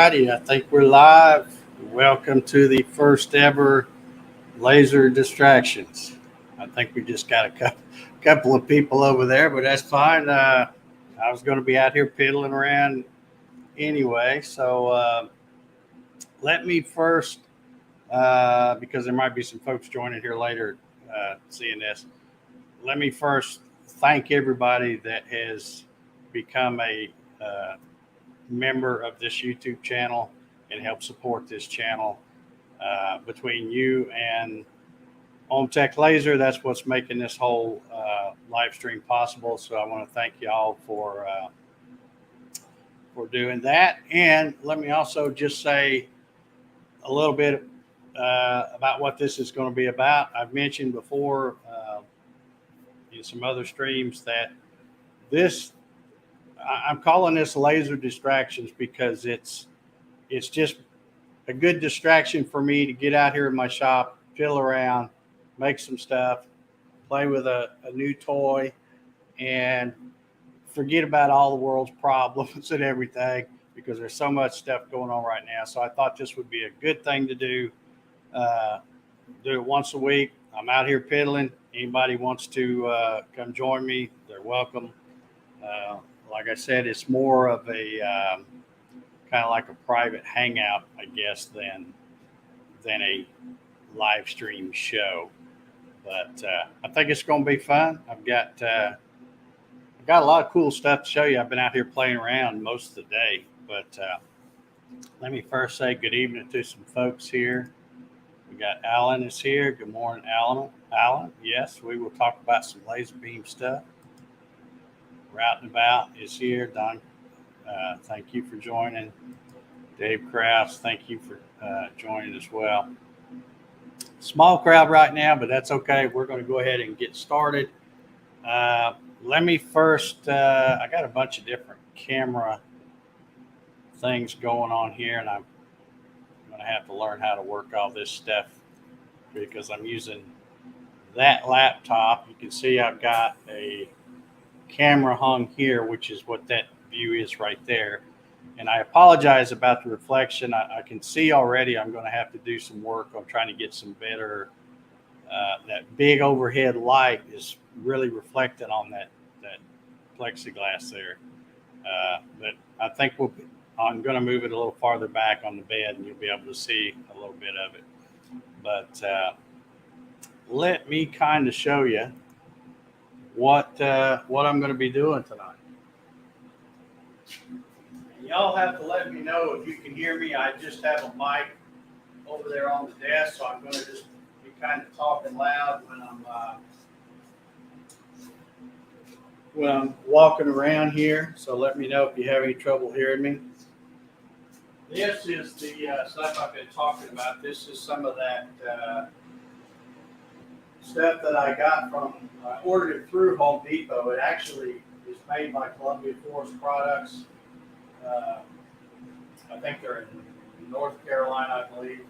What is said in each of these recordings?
righty, I think we're live. Welcome to the first ever laser distractions. I think we just got a couple of people over there, but that's fine. I was going to be out here piddling around anyway, so let me first, because there might be some folks joining here later seeing this, let me first thank everybody that has become a member of this YouTube channel and help support this channel. Between you and Omtech Laser, that's what's making this whole live stream possible. So I want to thank you all for doing that. And let me also just say a little bit about what this is going to be about. I've mentioned before in some other streams that I'm calling this laser distractions because it's just a good distraction for me to get out here in my shop, fiddle around, make some stuff, play with a new toy, and forget about all the world's problems and everything because there's so much stuff going on right now. So I thought this would be a good thing to do. Do it once a week. I'm out here piddling. Anybody wants to come join me, they're welcome. Like I said, it's more of a kind of like a private hangout, I guess, than a live stream show. But I think it's going to be fun. I've got a lot of cool stuff to show you. I've been out here playing around most of the day. But let me first say good evening to some folks here. We got Alan is here. Good morning, Alan. Alan, yes, we will talk about some laser beam stuff. Routing About is here. Don, thank you for joining. Dave Krause, thank you for joining as well. Small crowd right now, but that's okay. We're going to go ahead and get started. Let me first, I got a bunch of different camera things going on here, and I'm going to have to learn how to work all this stuff because I'm using that laptop. You can see I've got a camera hung here, which is what that view is right there. And I apologize about the reflection. I can see already I'm going to have to do some work on trying to get some better, that big overhead light is really reflecting on that plexiglass there. But I think I'm going to move it a little farther back on the bed and you'll be able to see a little bit of it. But let me kind of show you what I'm going to be doing tonight. And y'all have to let me know if you can hear me. I just have a mic over there on the desk, so I'm going to just be kind of talking loud when I'm walking around here. So let me know if you have any trouble hearing me. This is the stuff I've been talking about. This is some of that stuff that I got I ordered it through Home Depot. It actually is made by Columbia Forest Products. I think they're in North Carolina, I believe,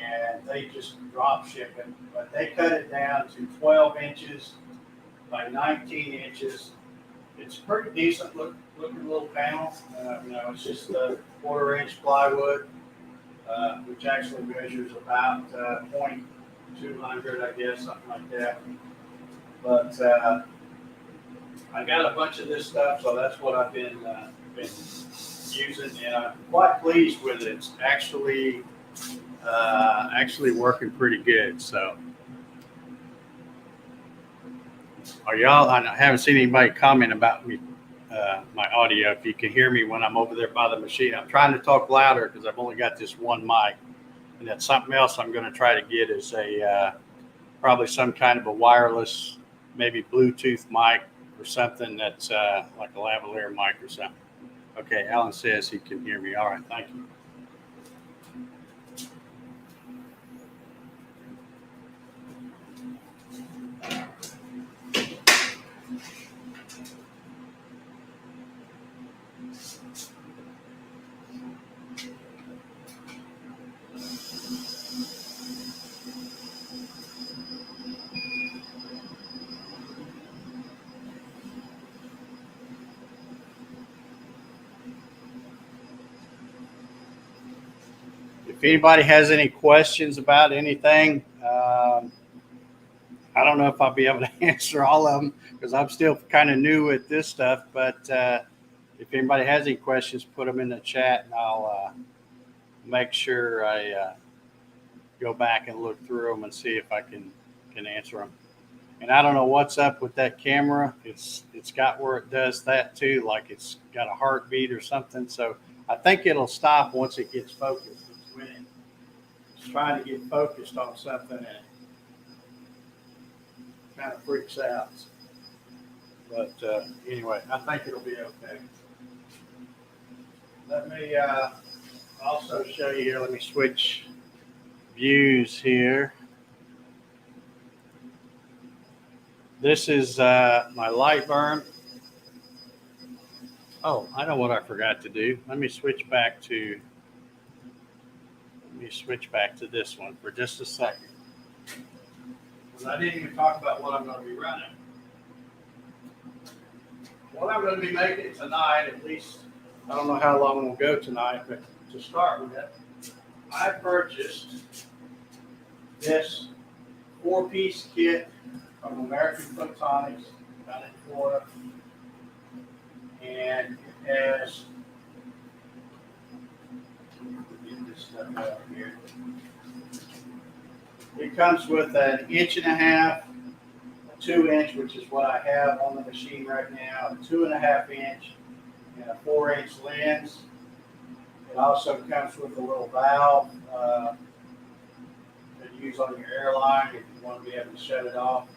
and they just drop ship it. But they cut it down to 12 inches by 19 inches. It's pretty decent looking little panel. It's just a 1/4 inch plywood, which actually measures about 0.200, I guess, something like that. But I got a bunch of this stuff, so that's what I've been using, and I'm quite pleased with it. It's actually working pretty good. So, are y'all? I haven't seen anybody comment about me, my audio. If you can hear me when I'm over there by the machine, I'm trying to talk louder because I've only got this one mic. And that's something else I'm going to try to get is probably some kind of a wireless, maybe Bluetooth mic or something that's like a lavalier mic or something. Okay, Alan says he can hear me. All right, thank you. if anybody has any questions about anything, I don't know if I'll be able to answer all of them because I'm still kind of new at this stuff. But if anybody has any questions, put them in the chat and I'll make sure I go back and look through them and see if I can answer them. And I don't know what's up with that camera. It's got where it does that too, like it's got a heartbeat or something. So I think it'll stop once it gets focused. It's when it's trying to get focused on something and it kind of freaks out. But anyway, I think it'll be okay. Let me also show you here. Let me switch views here. This is my light burn. Oh, I know what I forgot to do. Let me switch back to this one for just a second. Because I didn't even talk about what I'm going to be running. What I'm going to be making tonight, at least, I don't know how long we'll go tonight, but to start with, I purchased this 4-piece kit from American Photonics down in Florida. And it has, get this stuff out here. It comes with an 1.5 inch, a 2-inch, which is what I have on the machine right now, a 2.5 inch, and a 4-inch lens. It also comes with a little valve that you use on your airline if you want to be able to shut it off.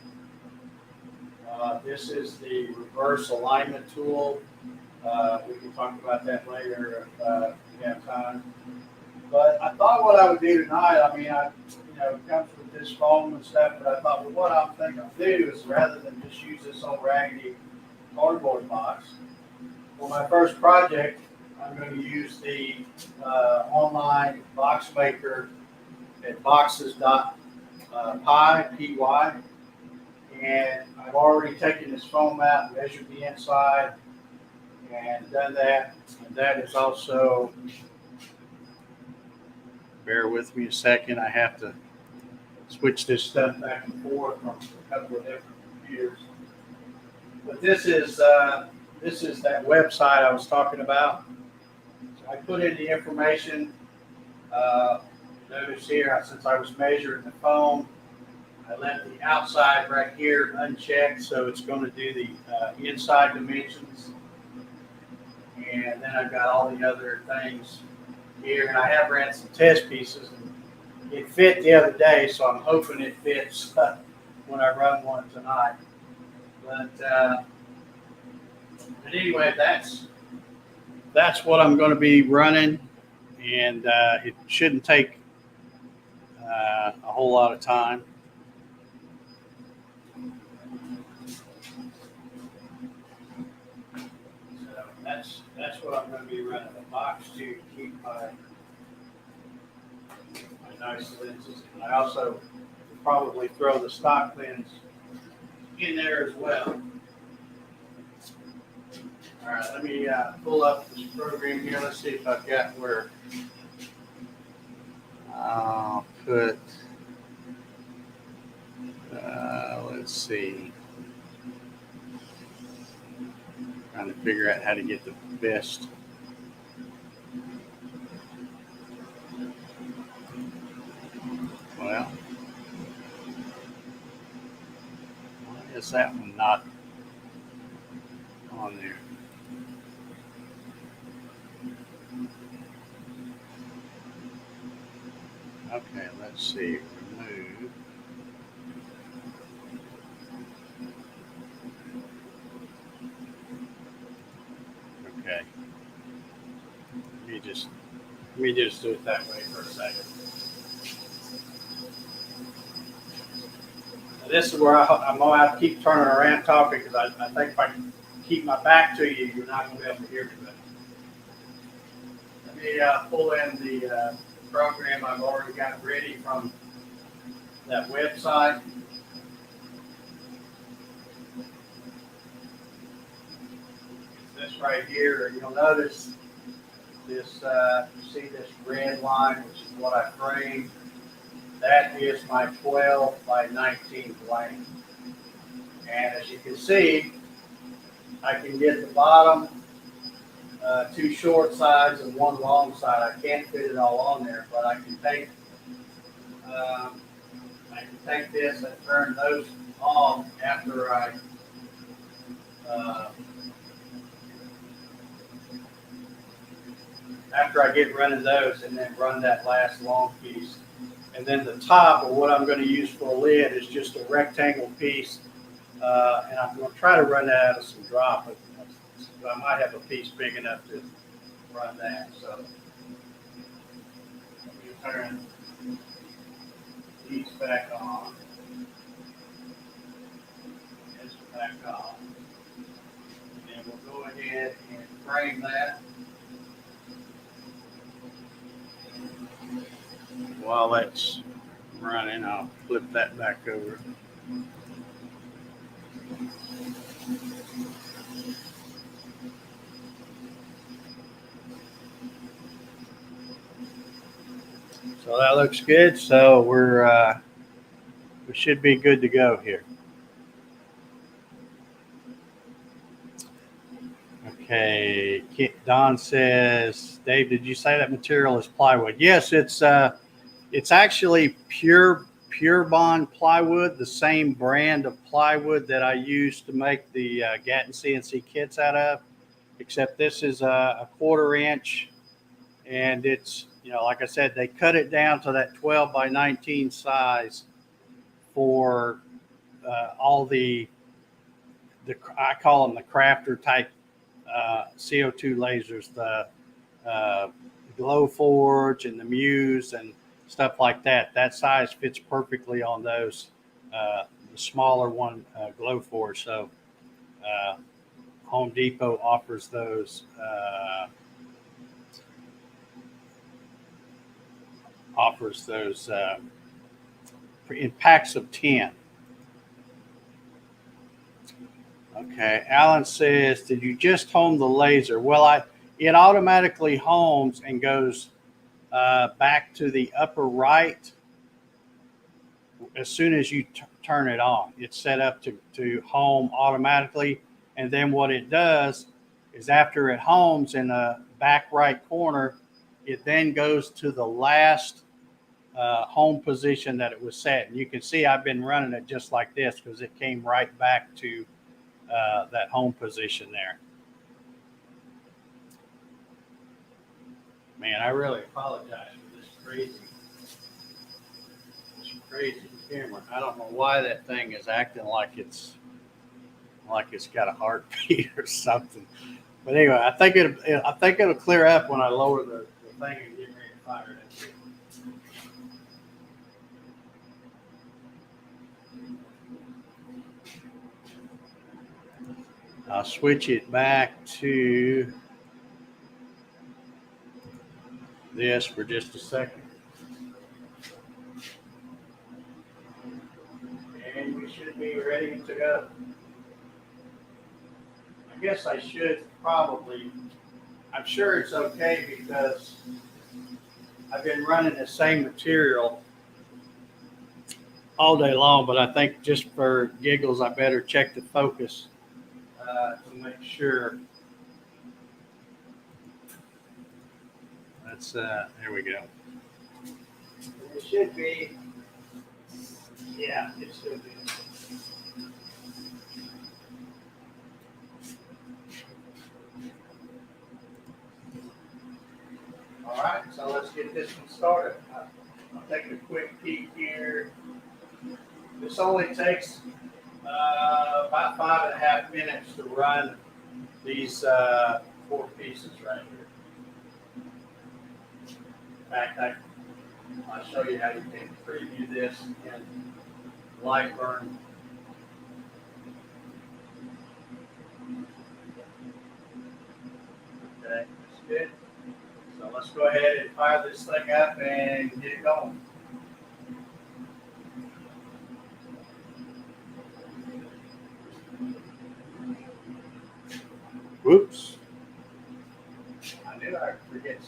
This is the reverse alignment tool. We can talk about that later if we have time. But I thought what I would do tonight, I mean, it comes with this foam and stuff, but I thought, well, what I'm thinking I'll do is rather than just use this old raggedy cardboard box, for my first project, I'm going to use the online box maker at boxes.py, and I've already taken this foam out and measured the inside and done that. And that is also, bear with me a second, I have to switch this stuff back and forth from a couple of different computers. But this is that website I was talking about. So I put in the information. Notice here, since I was measuring the foam, I left the outside right here unchecked, so it's going to do the inside dimensions. And then I've got all the other things here, and I have ran some test pieces. And it fit the other day, so I'm hoping it fits when I run one tonight. But anyway, that's what I'm going to be running, and it shouldn't take a whole lot of time. So that's what I'm going to be running, a box to keep my nice lenses. And I also will probably throw the stock lens in there as well. All right, let me pull up this program here. Let's see if I've got where I'll put, let's see. Trying to figure out how to get the best. Well, why is that one not on there? Okay, let's see. Remove. Okay. Let me just do it that way for a second. Now this is where I'm going to have to keep turning around talking because I think if I keep my back to you, you're not going to be able to hear me. Let me pull in the program I've already got ready from that website. It's this right here. You'll notice This, you see this red line, which is what I framed. That is my 12 by 19 blank. And as you can see, I can get the bottom, two short sides and one long side. I can't fit it all on there, but I can take this and turn those off after I get running those, and then run that last long piece. And then the top, or what I'm going to use for a lid, is just a rectangle piece. And I'm going to try to run that out of some drop. But I might have a piece big enough to run that. So let me turn these back on. This back on. And we'll go ahead and frame that. While that's running, I'll flip that back over. So that looks good. So we should be good to go here. Okay, Don says, Dave, did you say that material is plywood? Yes, it's actually pure bond plywood, the same brand of plywood that I use to make the Gatton CNC kits out of, except this is a 1/4 inch, and it's, like I said, they cut it down to that 12 by 19 size for all the I call them the crafter type CO2 lasers, the Glowforge and the Muse and stuff like that. That size fits perfectly on those. The smaller one, Glowforge. So Home Depot offers those. In packs of 10. Okay, Alan says, did you just home the laser? Well, it automatically homes and goes back to the upper right as soon as you turn it on. It's set up to home automatically, and then what it does is after it homes in the back right corner, it then goes to the last home position that it was set. And you can see I've been running it just like this because it came right back to that home position there. Man, I really apologize for this crazy camera. I don't know why that thing is acting like it's got a heartbeat or something. But anyway, I think it'll clear up when I lower the thing and get ready to fire it. I'll switch it back to this for just a second. And we should be ready to go. I guess I should probably, I'm sure it's okay because I've been running the same material all day long, but I think just for giggles, I better check the focus to make sure. That's, there we go. It should be, yeah, it should be. All right, so let's get this one started. I'll take a quick peek here. This only takes about 5.5 minutes to run these 4 pieces right here. In fact, I'll show you how you can preview this in Lightburn. Okay, that's good. So let's go ahead and fire this thing up and get it going. Whoops. I knew I'd forget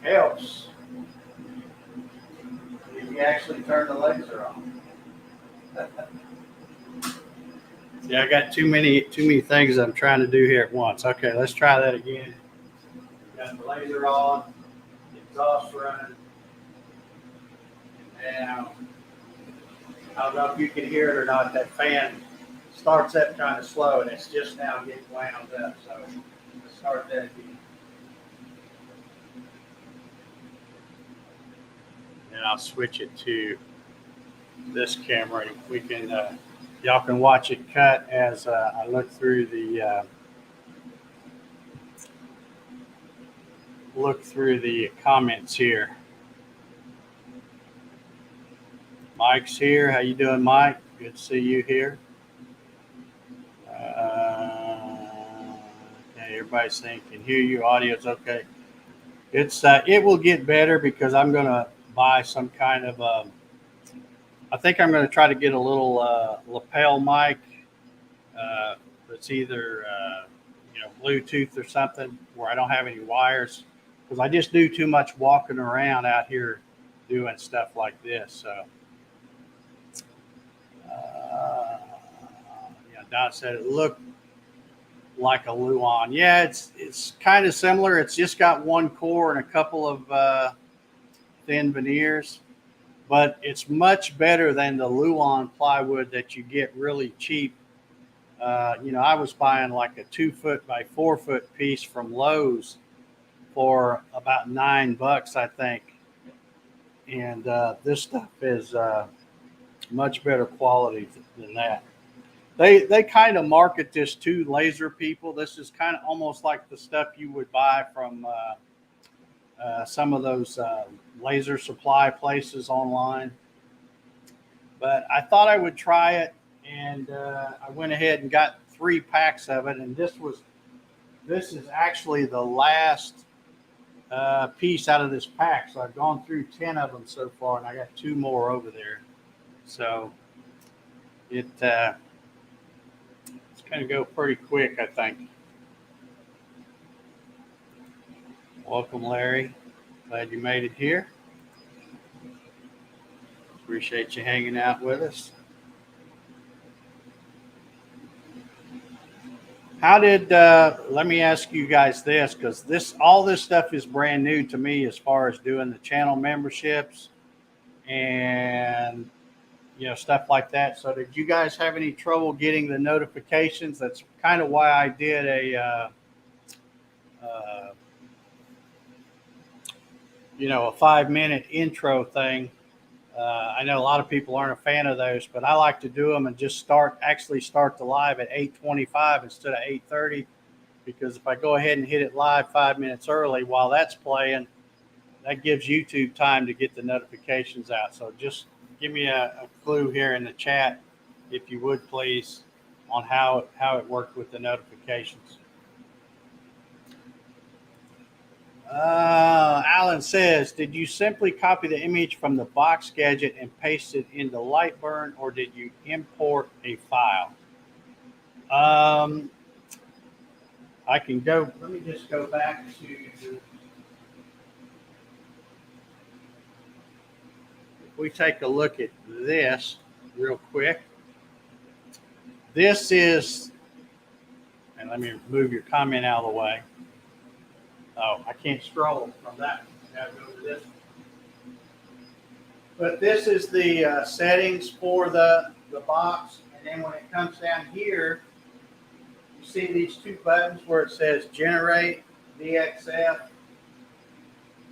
helps if you actually turn the laser on. Yeah, I got too many things I'm trying to do here at once. Okay, let's try that again. Got the laser on, the exhaust running. Now, I don't know if you can hear it or not. That fan starts up kind of slow, and it's just now getting wound up. So let's start that again. And I'll switch it to this camera. We can, y'all can watch it cut as I look through the comments here. Mike's here. How you doing, Mike? Good to see you here. Okay, everybody's saying can hear you. Audio's okay. It's it will get better because I'm gonna buy some kind of I think I'm gonna try to get a little lapel mic that's either Bluetooth or something where I don't have any wires, because I just do too much walking around out here doing stuff like this. So yeah, Don said it looked like a Luan. Yeah, it's kind of similar. It's just got one core and a couple of thin veneers, but it's much better than the Luan plywood that you get really cheap. I was buying like a 2 foot by 4 foot piece from Lowe's for about $9, I think. And this stuff is much better quality than that. They kind of market this to laser people. This is kind of almost like the stuff you would buy from some of those laser supply places online. But I thought I would try it, and I went ahead and got 3 packs of it. And this is actually the last piece out of this pack. So I've gone through 10 of them so far, and I got 2 more over there. So it's going to go pretty quick, I think. Welcome, Larry. Glad you made it here. Appreciate you hanging out with us. How did, let me ask you guys this, because all this stuff is brand new to me as far as doing the channel memberships and stuff like that. So did you guys have any trouble getting the notifications? That's kind of why I did a 5-minute intro thing. I know a lot of people aren't a fan of those, but I like to do them and just start the live at 8:25 instead of 8:30, because if I go ahead and hit it live 5 minutes early while that's playing, that gives YouTube time to get the notifications out. So just give me a clue here in the chat, if you would please, on how it worked with the notifications. Alan says, did you simply copy the image from the box gadget and paste it into Lightburn, or did you import a file? I can go, let me just go back to, if we take a look at this real quick. This is, and let me move your comment out of the way. Oh, I can't scroll from that. I gotta go to this. But this is the settings for the box. And then when it comes down here, you see these 2 buttons where it says generate DXF.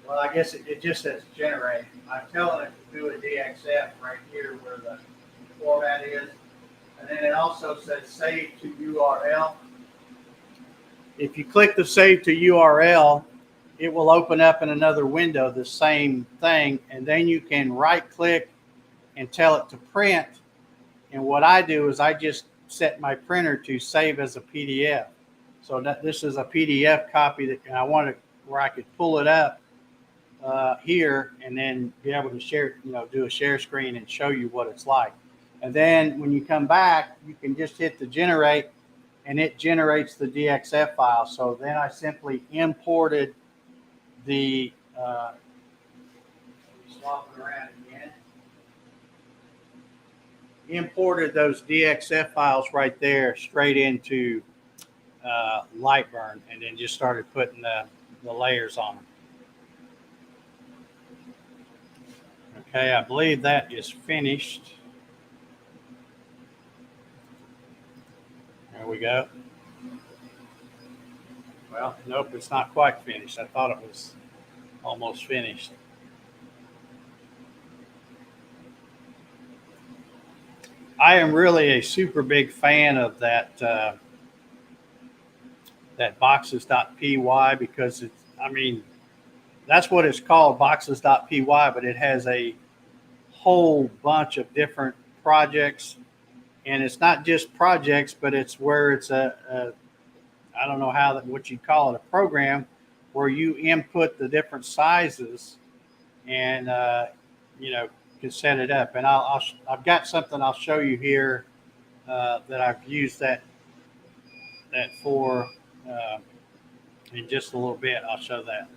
Well, I guess it just says generate. I'm telling it to do a DXF right here where the format is. And then it also says save to URL. If you click the save to URL, it will open up in another window the same thing, and then you can right click and tell it to print. And what I do is I just set my printer to save as a PDF. So that this is a PDF copy that, and I want it where I could pull it up here and then be able to share, do a share screen and show you what it's like. And then when you come back, you can just hit the generate, and it generates the DXF file. So then I simply imported the Uh, swapping around again. Imported those DXF files right there straight into Lightburn, and then just started putting the layers on them. Okay, I believe that is finished. There we go. Well, nope, it's not quite finished. I thought it was almost finished. I am really a super big fan of that that boxes.py because it's, I mean, that's what it's called, boxes.py, but it has a whole bunch of different projects, and it's not just projects, but it's where it's a I don't know what you call it, a program where you input the different sizes and you know, can set it up. And I've got something I'll show you here that I've used that for in just a little bit. I'll show that.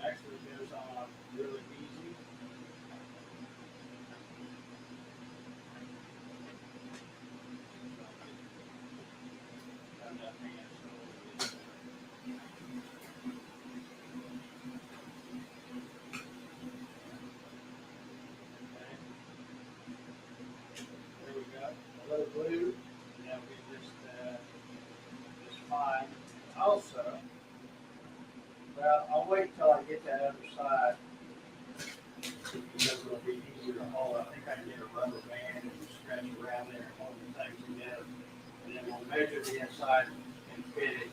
Actually goes on really easy. There we go. A little blue. That'll be just fine. Also, well, I'll wait till I get that other side because it'll be easier to hold. I think I can get a rubber band and stretch around there and hold the things together. And then we'll measure the inside and fit it.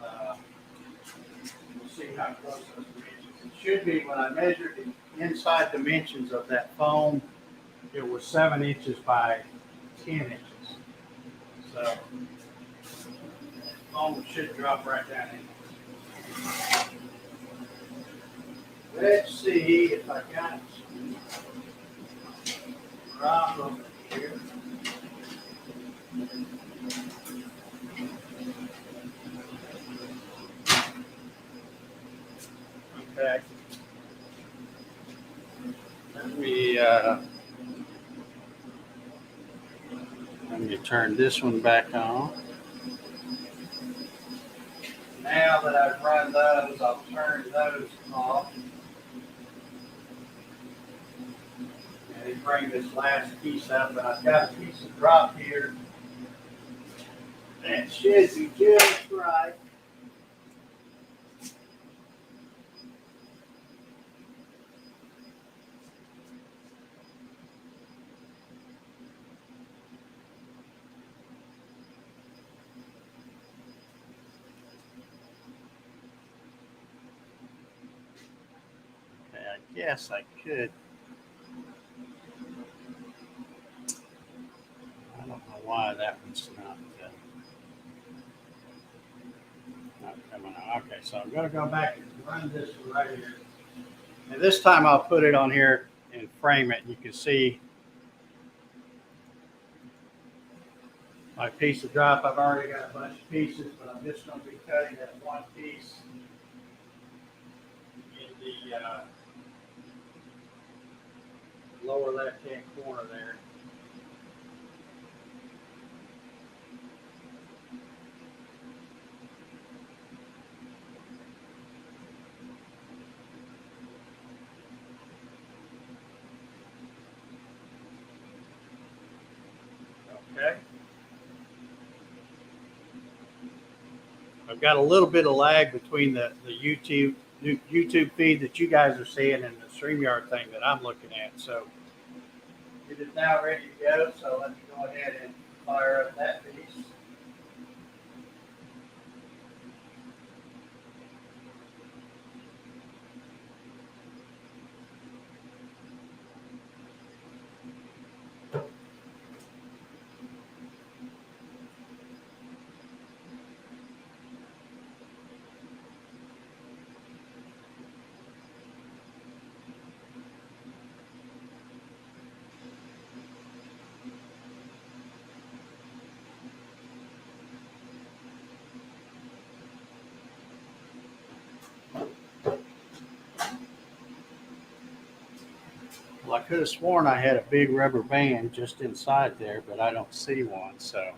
We'll see how close those dimensions. It should be, when I measured the inside dimensions of that foam, it was 7 inches by 10 inches. So foam should drop right down in. Let's see if I got drop over here. Okay. Let me turn this one back on. Now that I've run those, I'll turn those off. And then bring this last piece up, and I've got a piece of drop here that should be just right. Yes, I could. I don't know why that one's not coming out. Okay, so I'm going to go back and run this one right here. And this time I'll put it on here and frame it. You can see my piece of drop. I've already got a bunch of pieces, but I'm just going to be cutting that one piece in the lower left-hand corner there. Okay. I've got a little bit of lag between the YouTube feed that you guys are seeing and the StreamYard thing that I'm looking at. So it is now ready to go. So let me go ahead and fire up that piece. I could have sworn I had a big rubber band just inside there, but I don't see one. So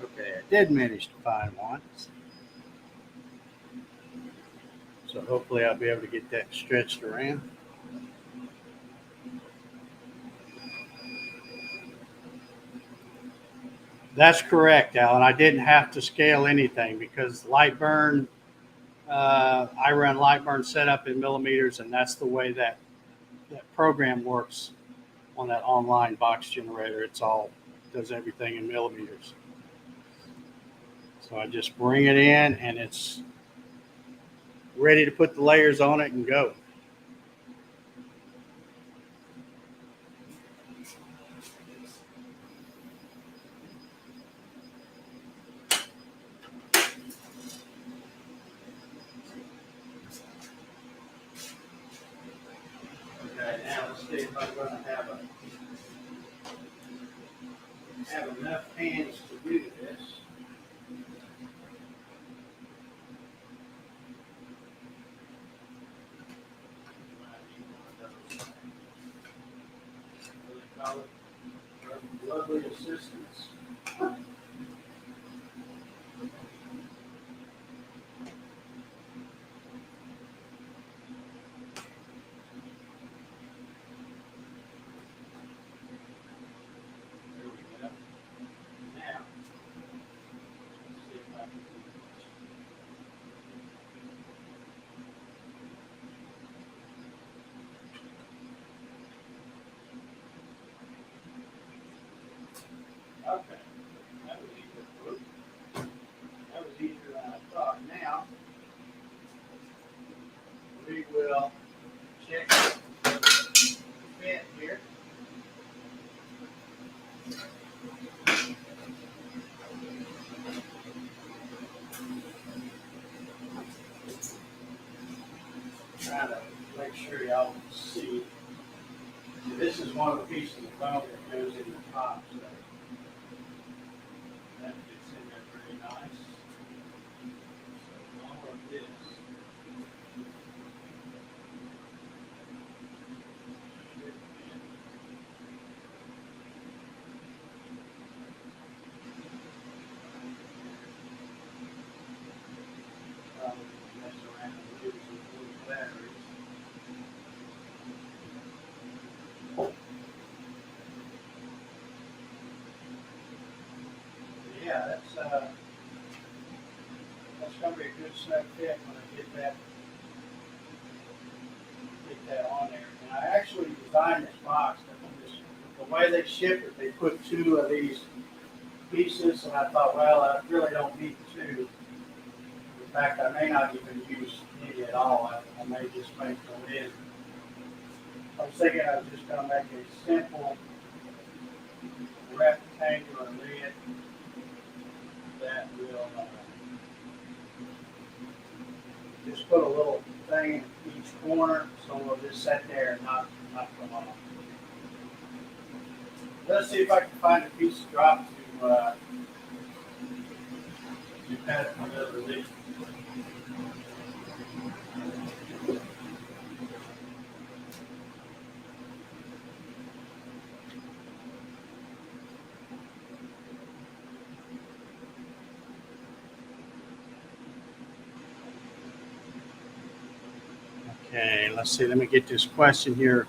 okay, I did manage to find one. So hopefully I'll be able to get that stretched around. That's correct, Alan. I didn't have to scale anything because Lightburn, I run Lightburn setup in millimeters, and that's the way that program works on that online box generator. It's all does everything in millimeters. So I just bring it in, and it's ready to put the layers on it and go. Okay, now let's see if I'm going to have enough hands to do this. Lovely assistants. There we go. Now, let's see if I can do this. Okay, that was easier. That was easier than I thought. Now, we will check the fit here. Trying to make sure y'all can see. This is one of the pieces of foam that goes in the top. So that fits in there pretty nice. So all of this. Probably mess around and use some little batteries. Yeah, that's going to be a good snug fit when I get that on there. And I actually designed this box. The way they ship it, they put two of these pieces, and I thought, well, I really don't need two. In fact, I may not even use any at all. I may just make the lid. I was thinking I was just going to make a simple rectangular lid that will just put a little thing in each corner, so we'll just sit there and not come off. Let's see if I can find a piece of drop to cut another leaf. Okay, let's see. Let me get this question here.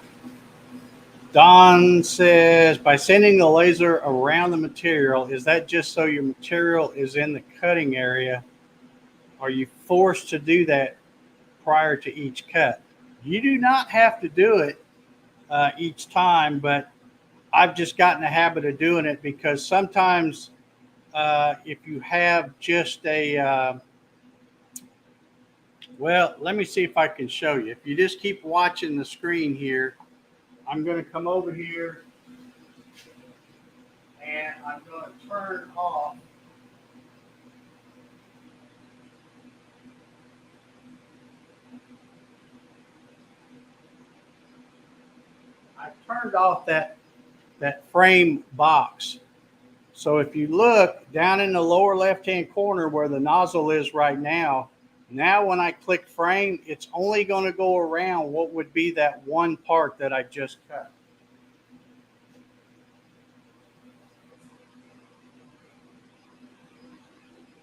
Don says, by sending the laser around the material, is that just so your material is in the cutting area? Are you forced to do that prior to each cut? You do not have to do it each time, but I've just gotten a habit of doing it because sometimes if you have just Well, let me see if I can show you. If you just keep watching the screen here, I'm going to come over here and I'm going to turn off. I turned off that frame box. So if you look down in the lower left-hand corner where the nozzle is right now, now when I click frame, it's only going to go around what would be that one part that I just cut.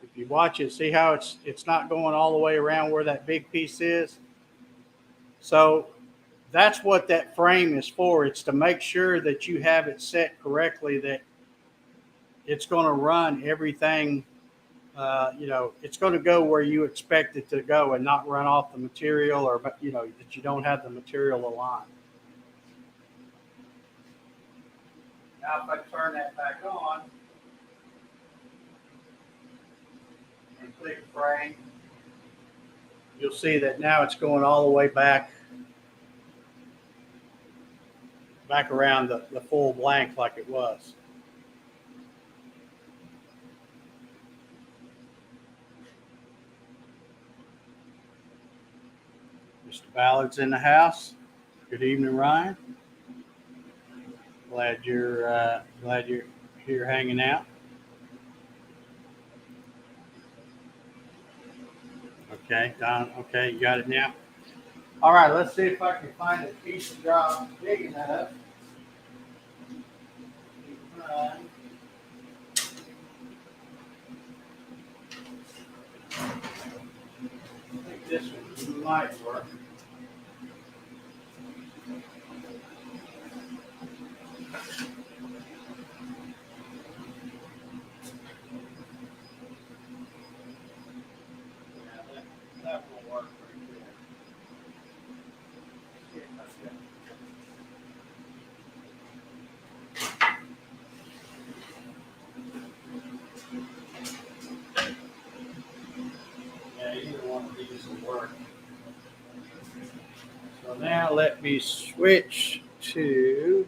If you watch it, see how it's not going all the way around where that big piece is? So that's what that frame is for. It's to make sure that you have it set correctly, that it's going to run everything. It's going to go where you expect it to go and not run off the material, or that you don't have the material aligned. Now, if I turn that back on and click frame, you'll see that now it's going all the way back around the full blank like it was. Mr. Ballard's in the house. Good evening, Ryan. Glad you're here hanging out. Okay, Don. Okay, you got it now. All right, let's see if I can find a piece of job big enough. I think this one might work. That will work pretty good. Yeah, either one of these will work. So now let me switch to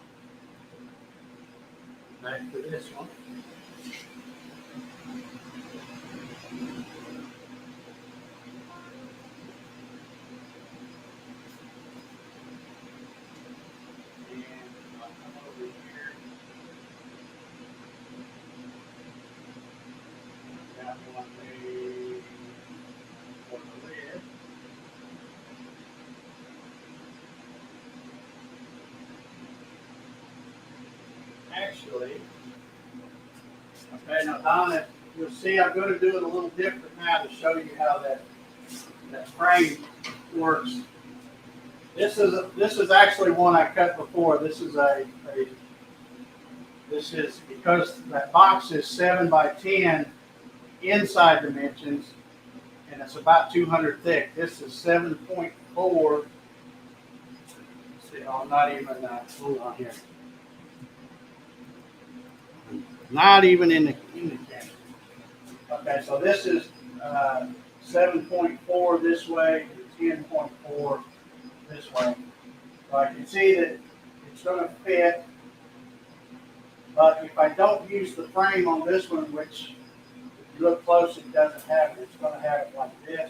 back to this one. Actually, okay, now Donna, you'll see I'm going to do it a little different now to show you how that frame works. This is actually one I cut before. This is because that box is 7 by 10 inside dimensions, and it's about 200 thick. This is 7.4. See, I'm not even hold on here. Not even in the camera. Okay, so this is 7.4 this way, 10.4 this way. So I can see that it's going to fit. But if I don't use the frame on this one, which if you look close, it doesn't have it. It's going to have it like this.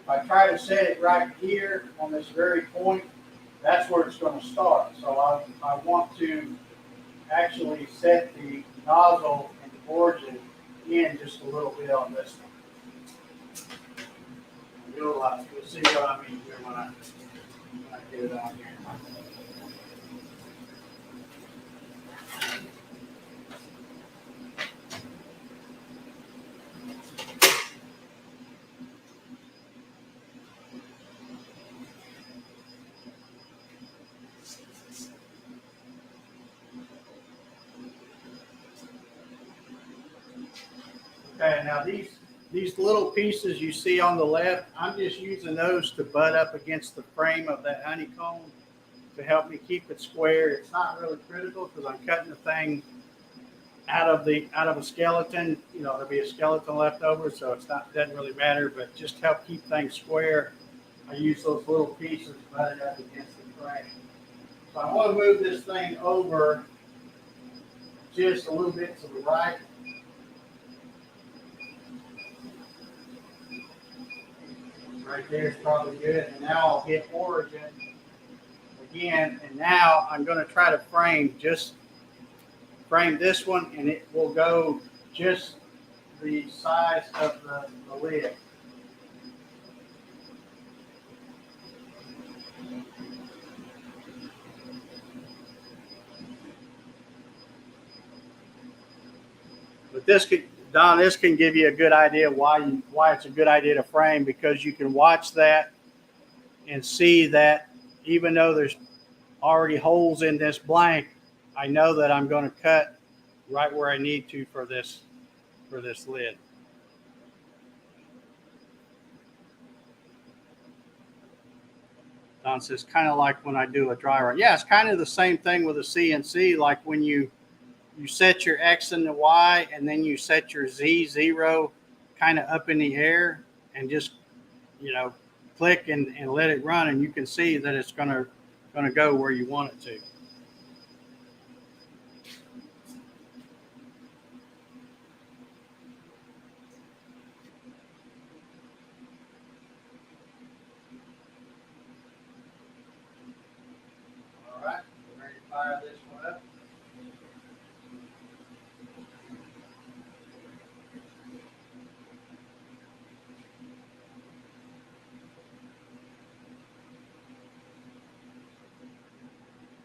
If I try to set it right here on this very point, that's where it's going to start. So I want to actually set the nozzle and the origin in just a little bit on this one. You'll see what I mean here when I get it on here. Okay, now these little pieces you see on the left, I'm just using those to butt up against the frame of that honeycomb to help me keep it square. It's not really critical because I'm cutting the thing out of a skeleton. You know, there'll be a skeleton left over, so it's not doesn't really matter. But just to help keep things square, I use those little pieces butted up against the frame. So I want to move this thing over just a little bit to the right. Right there is probably good. And now I'll hit origin again. And now I'm going to try to frame this one, and it will go just the size of the lid. But this can give you a good idea why it's a good idea to frame, because you can watch that and see that even though there's already holes in this blank, I know that I'm going to cut right where I need to for this lid. Don says, kind of like when I do a dry run. Yeah, it's kind of the same thing with a CNC, like when you set your X and the Y, and then you set your Z0 kind of up in the air, and just, click and let it run, and you can see that it's going to go where you want it to. All right, we're ready to fire this one up.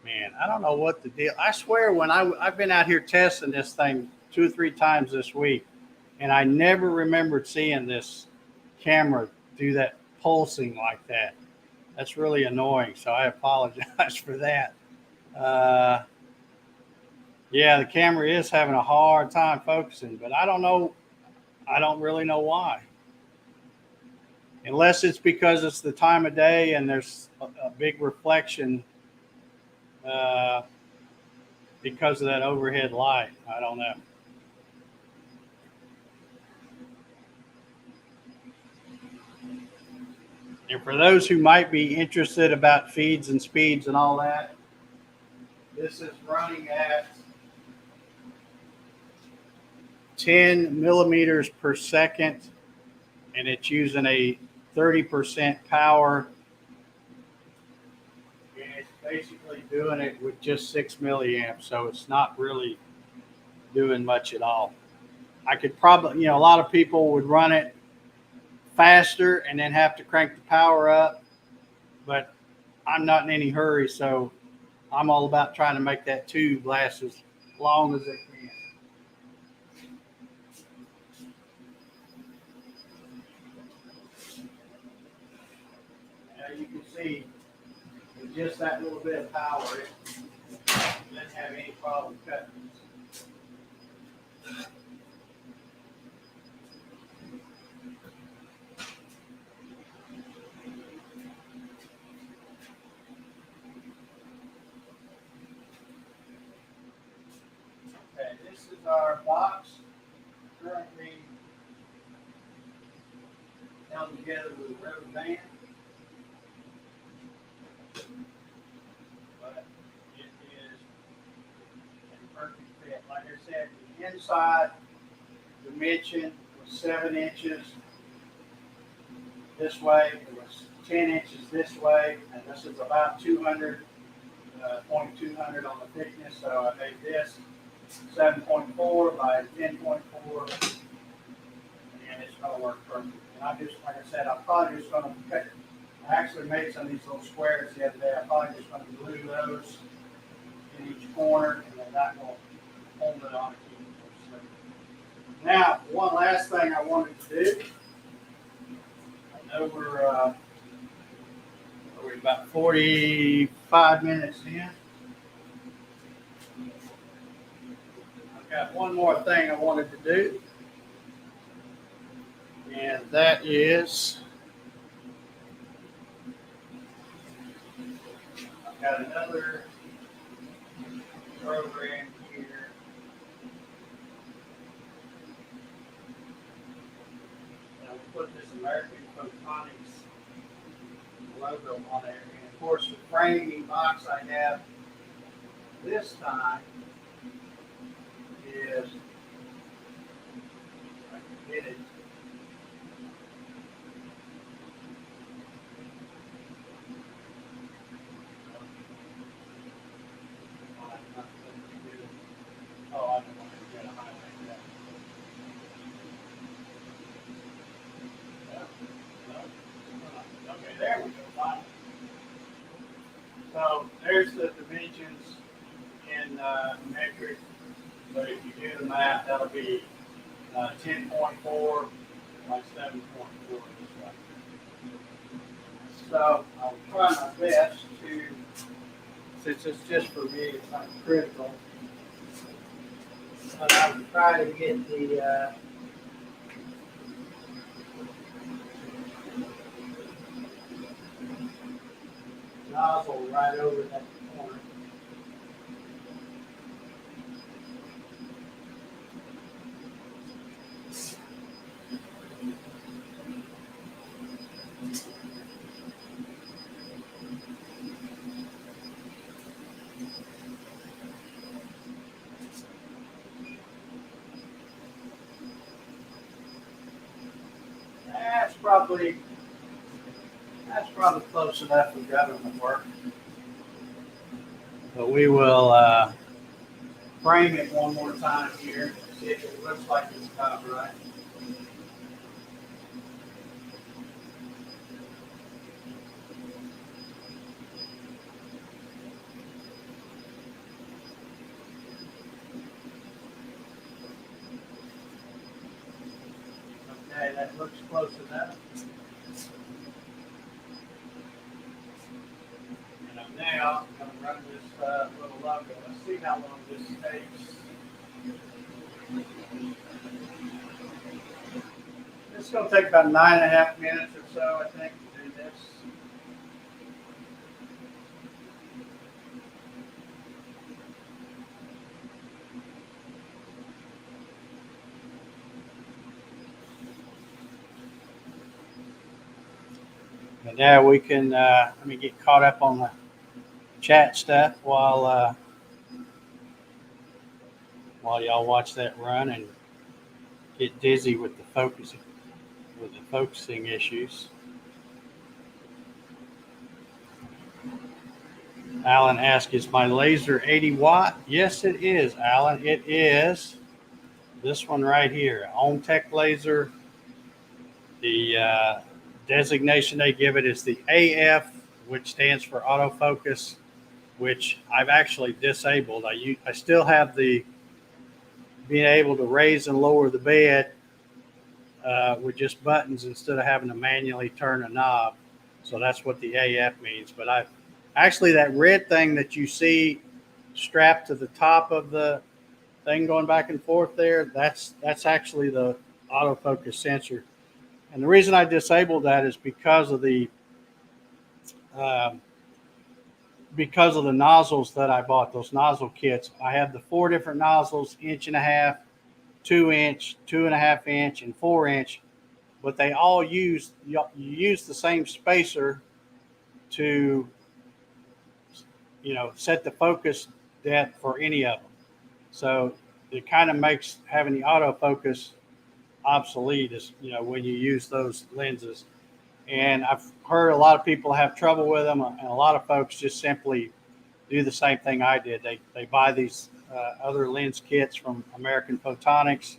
Man, I don't know what the deal. I swear, when I've been out here testing this thing 2 or 3 times this week, and I never remembered seeing this camera do that pulsing like that. That's really annoying. So I apologize for that. Yeah, the camera is having a hard time focusing, but I don't know. I don't really know why. Unless it's because it's the time of day and there's a big reflection because of that overhead light. I don't know. And for those who might be interested about feeds and speeds and all that, this is running at 10 millimeters per second, and it's using a 30% power. And it's basically doing it with just 6 milliamps, so it's not really doing much at all. I could probably, a lot of people would run it faster and then have to crank the power up, but I'm not in any hurry, so I'm all about trying to make that tube last as long as it can. As you can see, with just that little bit of power, it doesn't have any problem cutting. Okay, this is our box currently held together with a rubber band. But it is a perfect fit. Like I said, the inside dimension was 7 inches this way. It was 10 inches this way, and this is about 200, 0.200 on the thickness. So I made this 7.4 by 10.4, and it's going to work perfect. And I just, like I said, I'm probably just going to cut. I actually made some of these little squares the other day. I'm probably just going to glue those in each corner, and then that will hold it on. Now, one last thing I wanted to do. I know we're about 45 minutes in. I've got one more thing I wanted to do, and that is I've got another program here put this American Photonics logo on there. And of course, the framing box I have this time is, I can get it. Oh, I don't want to get a highlight that. Okay, there we go. Fine. So there's the dimensions in metric. But if you do the math, that'll be 10.4 by 7.4 this way. So I'll try my best to, since it's just for me, it's not critical. But I will try to get the nozzle right over that corner. That's probably close enough for government work. But we will frame it one more time here, see if it looks like it's cut right. Okay, that looks close enough. And now I'm going to run this little logo. Let's see how long this takes. It's going to take about 9.5 minutes or so, I think, to do this. And now we can, let me get caught up on the chat stuff while y'all watch that run and get dizzy with the focusing issues. Alan asked, is my laser 80 watt? Yes, it is, Alan. It is. This one right here, Omtech Laser. The designation they give it is the AF, which stands for autofocus, which I've actually disabled. I still have the being able to raise and lower the bed with just buttons instead of having to manually turn a knob. So that's what the AF means. But I actually, that red thing that you see strapped to the top of the thing going back and forth there, that's actually the autofocus sensor. And the reason I disabled that is because of the nozzles that I bought, those nozzle kits. I have the 4 different nozzles, 1.5 inch, 2 inch, 2.5 inch, and 4 inch, but they all you use the same spacer to, set the focus depth for any of them. So it kind of makes having the autofocus obsolete, is when you use those lenses. And I've heard a lot of people have trouble with them, and a lot of folks just simply do the same thing I did. They buy these other lens kits from American Photonics,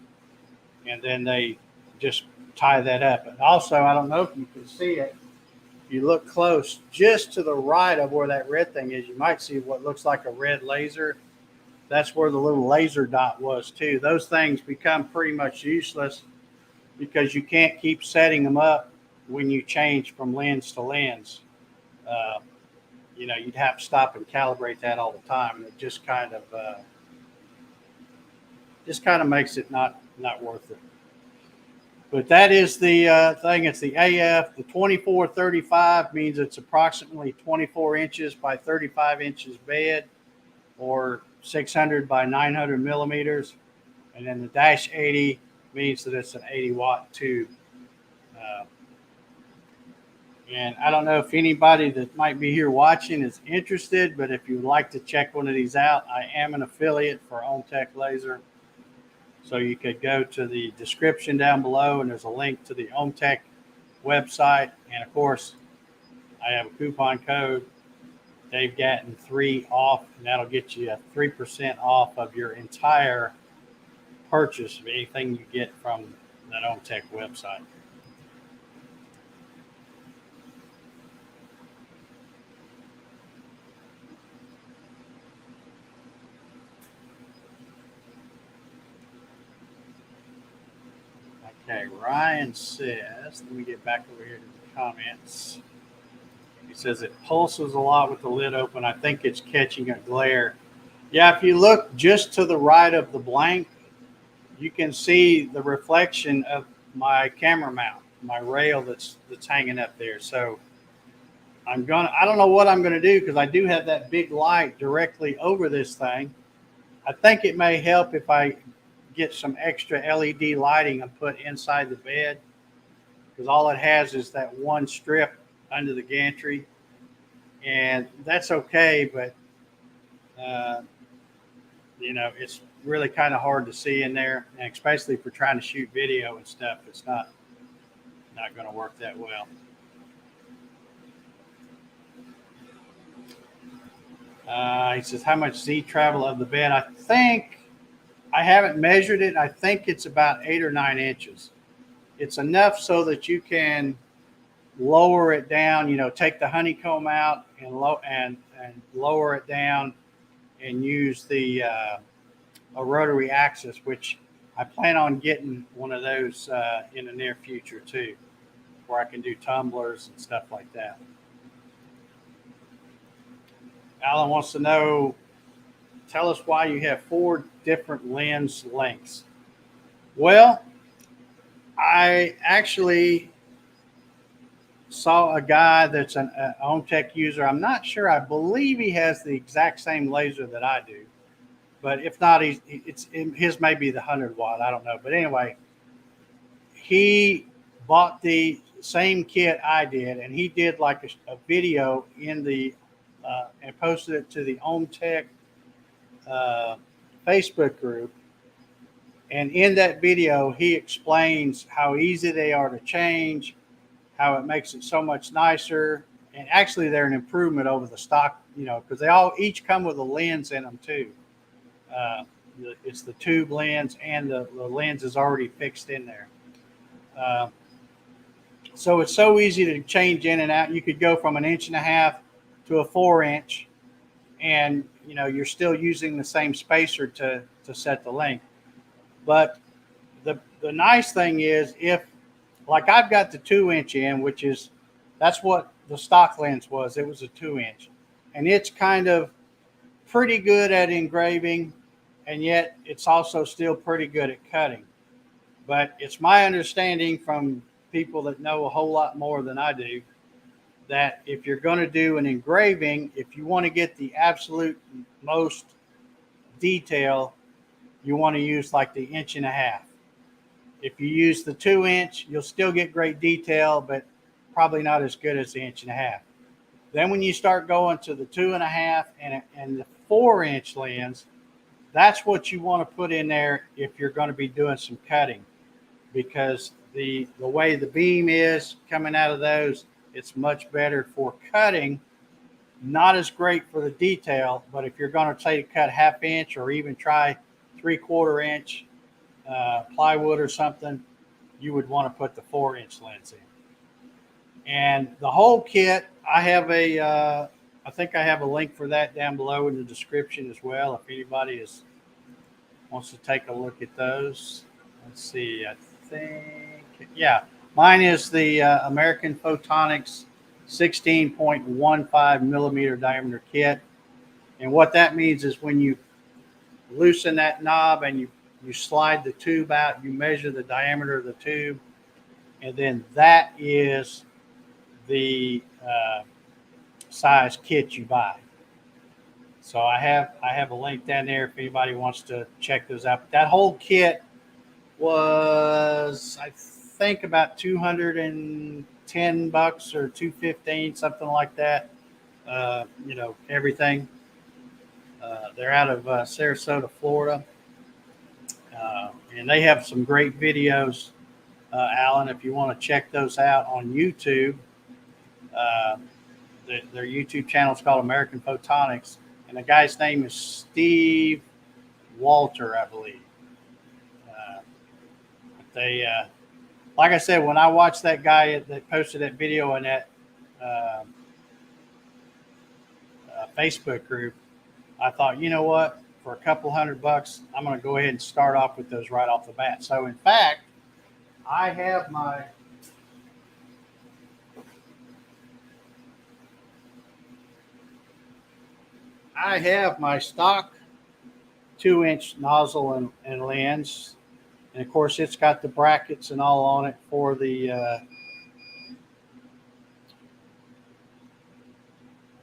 and then they just tie that up. And also, I don't know if you can see it. If you look close, just to the right of where that red thing is, you might see what looks like a red laser. That's where the little laser dot was too. Those things become pretty much useless because you can't keep setting them up when you change from lens to lens. You'd have to stop and calibrate that all the time, and it just kind of makes it not worth it. But that is the thing. It's the AF. The 2435 means it's approximately 24 inches by 35 inches bed, or 600 by 900 millimeters. And then the -80 means that it's an 80 watt tube. Uh, and I don't know if anybody that might be here watching is interested, but if you'd like to check one of these out, I am an affiliate for Omtech Laser. So you could go to the description down below, and there's a link to the Omtech website. And of course, I have a coupon code, Dave Gatton 3 off, and that'll get you a 3% off of your entire purchase of anything you get from that Omtech website. Okay, Ryan says, let me get back over here to the comments. He says it pulses a lot with the lid open. I think it's catching a glare. Yeah, if you look just to the right of the blank, you can see the reflection of my camera mount, my rail that's hanging up there. So I don't know what I'm gonna do, because I do have that big light directly over this thing. I think it may help if I get some extra LED lighting and put inside the bed, because all it has is that one strip under the gantry, and that's okay, but it's really kind of hard to see in there, and especially for trying to shoot video and stuff, it's not going to work that well. He says, how much Z travel of the bed? I haven't measured it. I think it's about 8 or 9 inches. It's enough so that you can lower it down, take the honeycomb out and lower it down and use the a rotary axis, which I plan on getting one of those in the near future too, where I can do tumblers and stuff like that. Alan wants to know, tell us why you have 4 different lens lengths. Well, I actually saw a guy that's an Omtech user. I'm not sure. I believe he has the exact same laser that I do, but if not, his may be the 100 watt. I don't know. But anyway, he bought the same kit I did, and he did like a video in the and posted it to the Omtech Facebook group. And in that video, he explains how easy they are to change, how it makes it so much nicer. And actually, they're an improvement over the stock, because they each come with a lens in them too. It's the tube lens, and the lens is already fixed in there. So it's so easy to change in and out. You could go from an 1.5 inches to a 4 inch, and you're still using the same spacer to set the length. But the nice thing is, if like I've got the 2 inch in, that's what the stock lens was. It was a 2 inch, and it's kind of pretty good at engraving, and yet it's also still pretty good at cutting. But it's my understanding from people that know a whole lot more than I do, that if you're going to do an engraving, if you want to get the absolute most detail, you want to use like the 1.5 inches. If you use the 2 inch, you'll still get great detail, but probably not as good as the 1.5 inches. Then when you start going to the 2.5 and the 4 inch lens, that's what you want to put in there if you're going to be doing some cutting, because the way the beam is coming out of those, it's much better for cutting. Not as great for the detail, but if you're going to say cut 1/2 inch or even try 3/4 inch plywood or something, you would want to put the 4 inch lens in. And the whole kit, I think I have a link for that down below in the description as well, if anybody wants to take a look at those. Let's see, I think, yeah, mine is the American Photonics 16.15 millimeter diameter kit. And what that means is when you loosen that knob and you slide the tube out, you measure the diameter of the tube, and then that is the size kit you buy. So I have a link down there if anybody wants to check those out. That whole kit was, I think about $210 or $215, something like that. Everything. They're out of Sarasota, Florida, and they have some great videos, Alan. If you want to check those out on YouTube, uh, their YouTube channel is called American Photonics, and the guy's name is Steve Walter, I believe. They, like I said, when I watched that guy that posted that video in that Facebook group, I thought, you know what? For a couple $100, I'm going to go ahead and start off with those right off the bat. So, in fact, I have my stock 2-inch nozzle and lens, and of course, it's got the brackets and all on it for the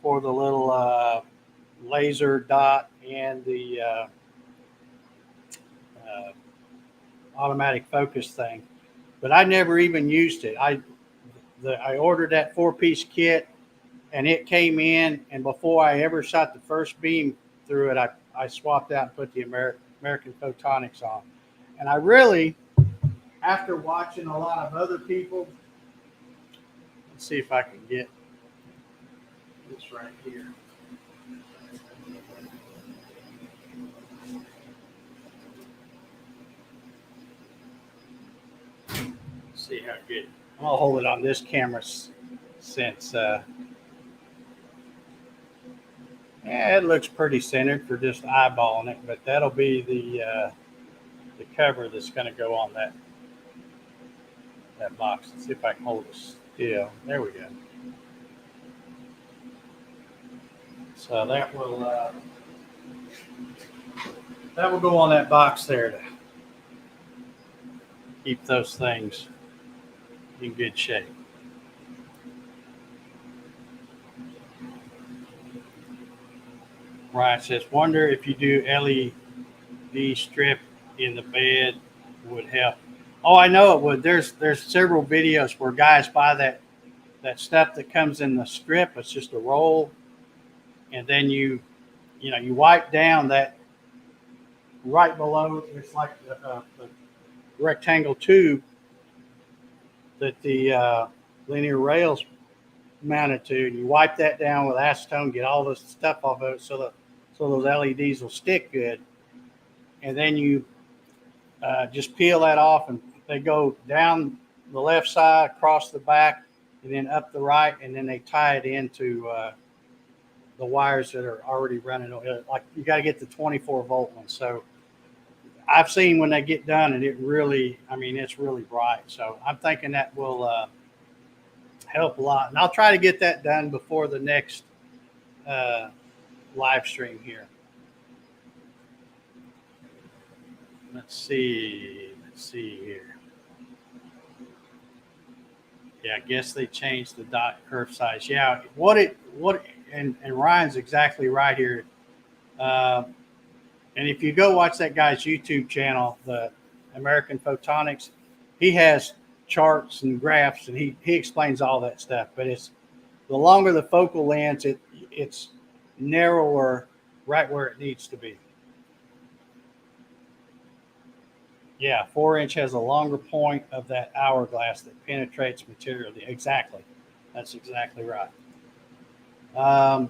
little laser dot and the automatic focus thing. But I never even used it. I ordered that 4-piece kit, and it came in, and before I ever shot the first beam through it, I swapped out and put the American Photonics on. And I really, after watching a lot of other people, let's see if I can get this right here. See how good. I'll hold it on this camera since it looks pretty centered for just eyeballing it, but that'll be the cover that's going to go on that box. Let's see if I can hold it still. There we go. So that will go on that box there to keep those things in good shape. Ryan says, wonder if you do LED strip in the bed would help. Oh, I know it would. There's several videos where guys buy that stuff that comes in the strip. It's just a roll, and then you wipe down that right below. It's like the rectangle tube that the linear rails mounted to, and you wipe that down with acetone, get all the stuff off of it, so those LEDs will stick good, and then you just peel that off, and they go down the left side, across the back, and then up the right, and then they tie it into the wires that are already running. Like, you got to get the 24-volt one. So I've seen when they get done, and it's really bright. So I'm thinking that will help a lot. And I'll try to get that done before the next live stream here. Let's see here. Yeah, I guess they changed the dot curve size. Yeah, and Ryan's exactly right here. And if you go watch that guy's YouTube channel, the American Photonics, he has charts and graphs, and he explains all that stuff. But it's the longer the focal length, it's narrower right where it needs to be. Yeah, 4-inch has a longer point of that hourglass that penetrates material. Exactly. That's exactly right. All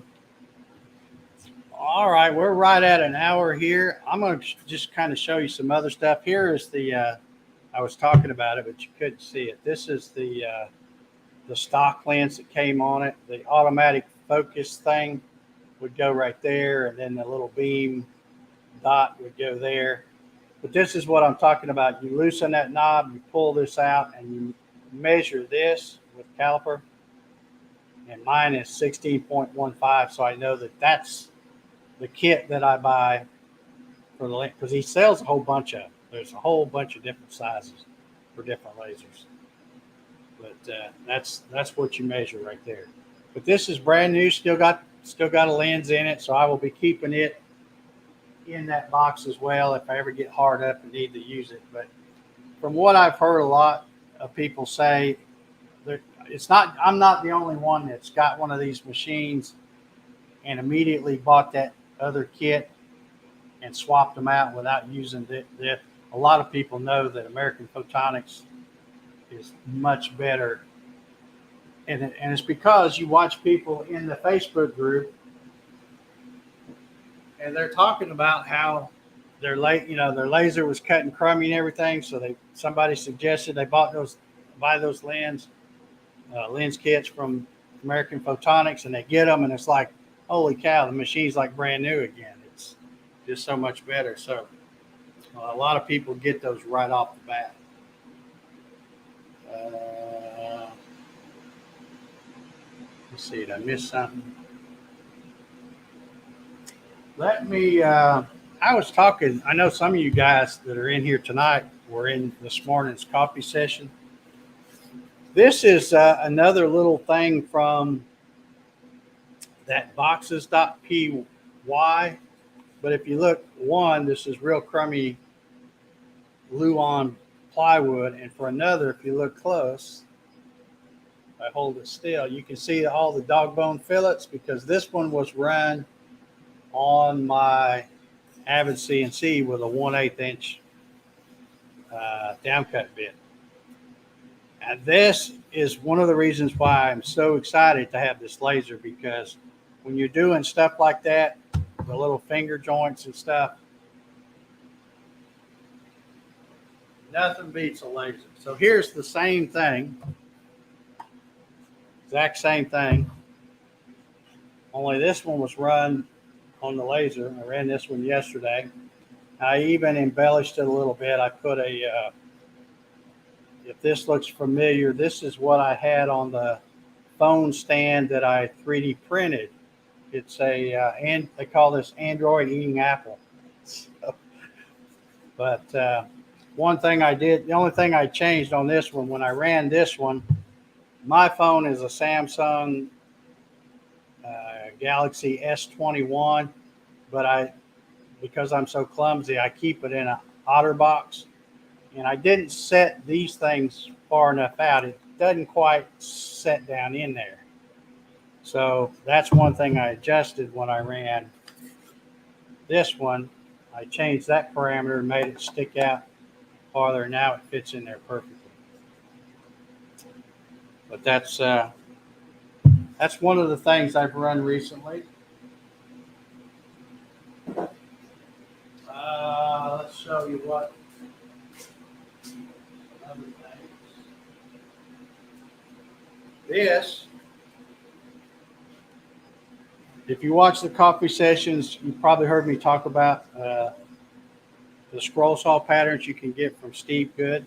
right, we're right at an hour here. I'm going to just kind of show you some other stuff. Here is the, I was talking about it, but you couldn't see it. This is the stock lens that came on it. The automatic focus thing would go right there, and then the little beam dot would go there. But this is what I'm talking about. You loosen that knob, you pull this out, and you measure this with caliper. And mine is 16.15, so I know that that's the kit that I buy for the lens, because he sells a whole bunch of. There's a whole bunch of different sizes for different lasers. But that's what you measure right there. But this is brand new, still got a lens in it, so I will be keeping it in that box as well if I ever get hard up and need to use it. But from what I've heard a lot, of people say it's not. I'm not the only one that's got one of these machines and immediately bought that other kit and swapped them out without using it. A lot of people know that American Photonics is much better, and it's because you watch people in the Facebook group and they're talking about how their their laser was cutting crummy and everything. So somebody suggested they buy those lens kits from American Photonics, and they get them, and it's like, holy cow, the machine's like brand new again. It's just so much better. So a lot of people get those right off the bat. Let's see, did I miss something? I was talking, I know some of you guys that are in here tonight were in this morning's coffee session. This is another little thing from that boxes.py. But if you look, this is real crummy Luan plywood. And for another, if you look close, I hold it still, you can see all the dog bone fillets, because this one was run on my Avid CNC with a 1/8 inch downcut bit. And this is one of the reasons why I'm so excited to have this laser, because when you're doing stuff like that, the little finger joints and stuff, nothing beats a laser. So here's the same thing, exact same thing, only this one was run on the laser. I ran this one yesterday. I even embellished it a little bit. I put if this looks familiar, this is what I had on the phone stand that I 3D printed. It's and they call this Android eating Apple. So, but one thing I did, the only thing I changed on this one, when I ran this one, my phone is a Samsung Galaxy S21, but because I'm so clumsy, I keep it in an OtterBox, and I didn't set these things far enough out. It doesn't quite set down in there. So that's one thing I adjusted when I ran this one. I changed that parameter and made it stick out farther. Now it fits in there perfectly. But that's one of the things I've run recently. Let's show you what other things. This, if you watch the coffee sessions, you probably heard me talk about the scroll saw patterns you can get from Steve Good.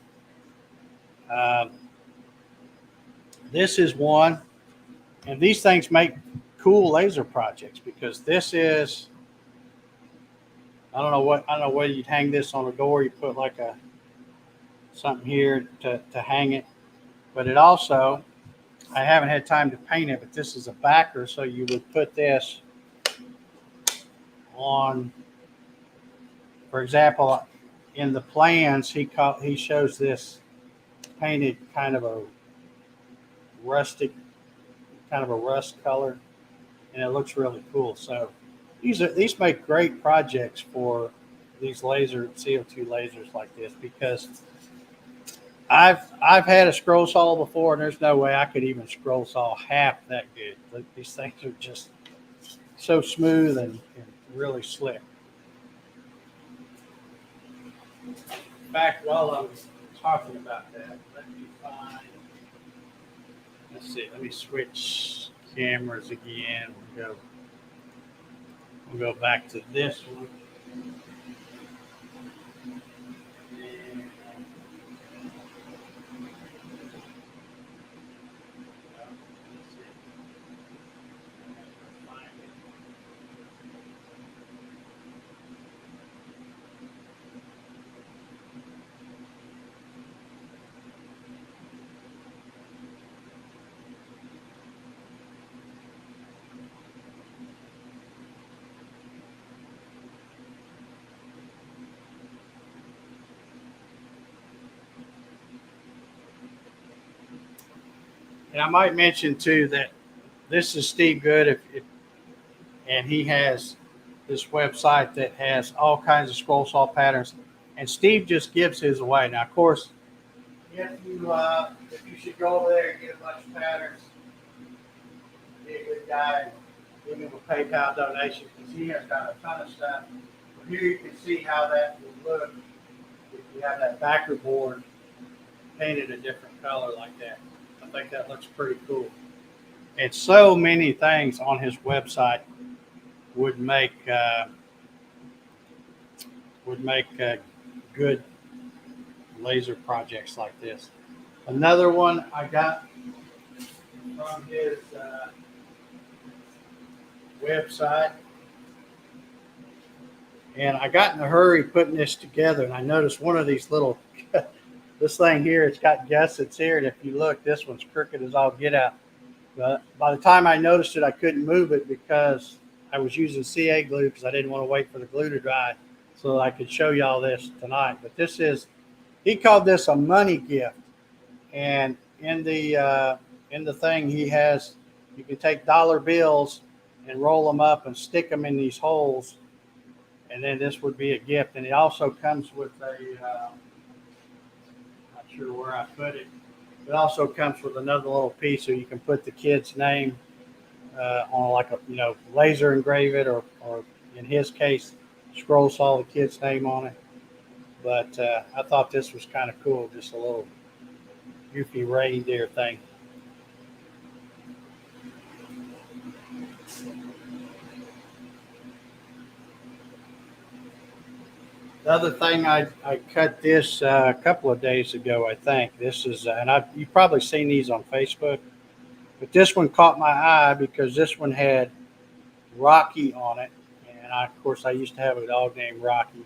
This is one, and these things make cool laser projects, because this is, I don't know whether you'd hang this on a door. You put like something here to hang it, but it also, I haven't had time to paint it, but this is a backer, so you would put this on. For example, in the plans, he shows this painted kind of a rustic, kind of a rust color, and it looks really cool. So these make great projects for these CO2 lasers like this, because I've had a scroll saw before, and there's no way I could even scroll saw half that good. These things are just so smooth and really slick. In fact, while I was talking about that, let me find. Let's see. Let me switch cameras again. We'll go back to this one. And I might mention too that this is Steve Good, and he has this website that has all kinds of scroll saw patterns. And Steve just gives his away. Now, of course, if you should go over there and get a bunch of patterns, be a good guy, and give him a PayPal donation because he has got a ton of stuff. But here you can see how that would look if you have that backer board painted a different color like that. I think that looks pretty cool. And so many things on his website would make good laser projects like this. Another one I got from his website, and I got in a hurry putting this together, and I noticed one of these little this thing here, it's got gussets here, and if you look, this one's crooked as all get out. But by the time I noticed it, I couldn't move it because I was using CA glue because I didn't want to wait for the glue to dry so that I could show y'all this tonight. But this is, he called this a money gift. And in the thing he has, you can take dollar bills and roll them up and stick them in these holes. And then this would be a gift. And it also comes with a, not sure where I put it. It also comes with another little piece so you can put the kid's name on like a, laser engrave it, or in his case, scroll saw the kid's name on it. But I thought this was kind of cool, just a little goofy reindeer thing. The other thing, I cut this a couple of days ago, I think. This is, and you've probably seen these on Facebook, but this one caught my eye because this one had Rocky on it. And of course, I used to have a dog named Rocky.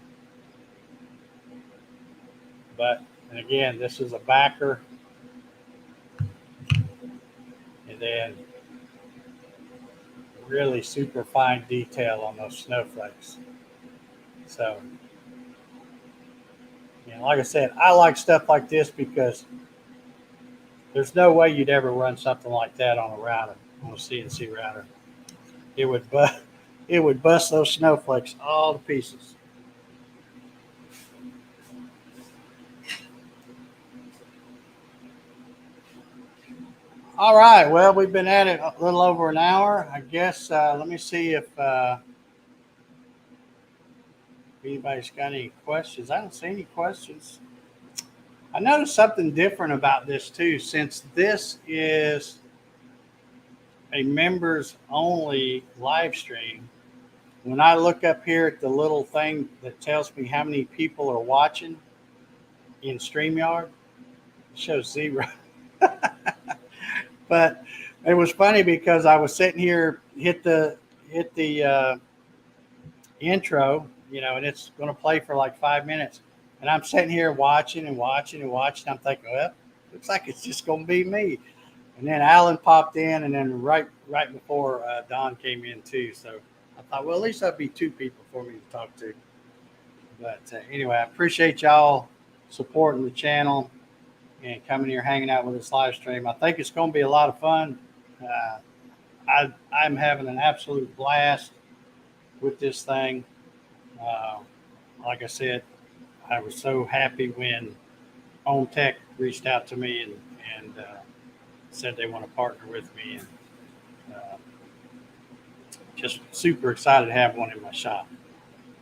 But, and again, this is a backer. And then really super fine detail on those snowflakes. So, like I said, I like stuff like this because there's no way you'd ever run something like that on a router, on a CNC router. It would bust those snowflakes all to pieces. All right. Well, we've been at it a little over an hour. I guess let me see if anybody's got any questions. I don't see any questions. I noticed something different about this too, since this is a members only live stream. When I look up here at the little thing that tells me how many people are watching in StreamYard, it shows 0. But it was funny because I was sitting here, hit the intro, and it's going to play for like 5 minutes. And I'm sitting here watching and watching and watching. I'm thinking, well, looks like it's just going to be me. And then Alan popped in, and then right before Don came in too. So I thought, well, at least that'd be 2 people for me to talk to. But anyway, I appreciate y'all supporting the channel and coming here, hanging out with this live stream. I think it's going to be a lot of fun. I'm having an absolute blast with this thing. Like I said, I was so happy when Omtech reached out to me and said they want to partner with me, and just super excited to have one in my shop.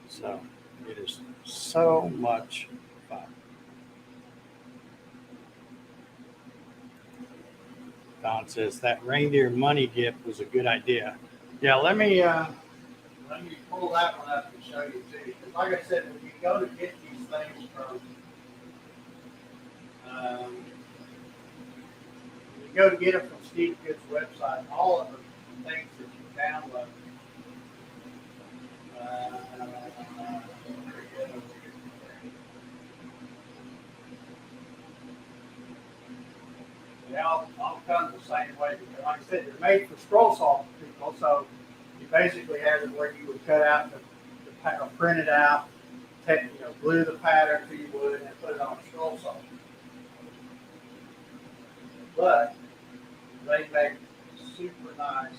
So it is so much fun. Don says that reindeer money gift was a good idea. Yeah, let me pull that one up and show you too. Because like I said, when you go to get these things from, when you go to get them from Steve Good's website, all of the things that you download. They all come the same way. Because like I said, they're made for scroll saw people, so you basically have it where you would cut out or print it out, glue the pattern to you would, and then put it on a scroll saw. But make super nice.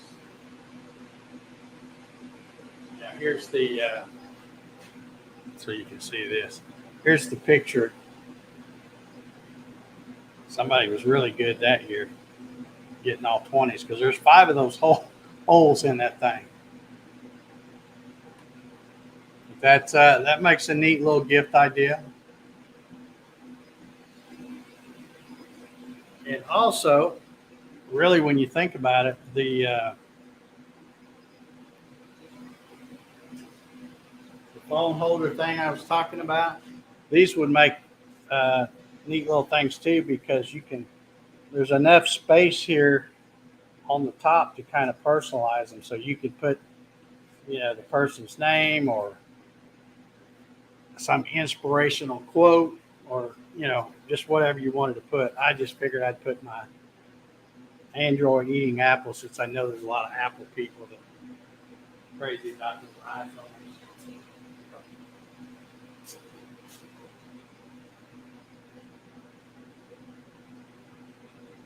Yeah, here's the, so you can see this. Here's the picture. Somebody was really good that year getting all 20s because there's 5 of those holes in that thing. That makes a neat little gift idea. And also, really, when you think about it, the phone holder thing I was talking about, these would make neat little things too, because there's enough space here on the top to kind of personalize them. So you could put, the person's name or some inspirational quote or, just whatever you wanted to put. I just figured I'd put my Android eating Apple, since I know there's a lot of Apple people that are crazy about these iPhones.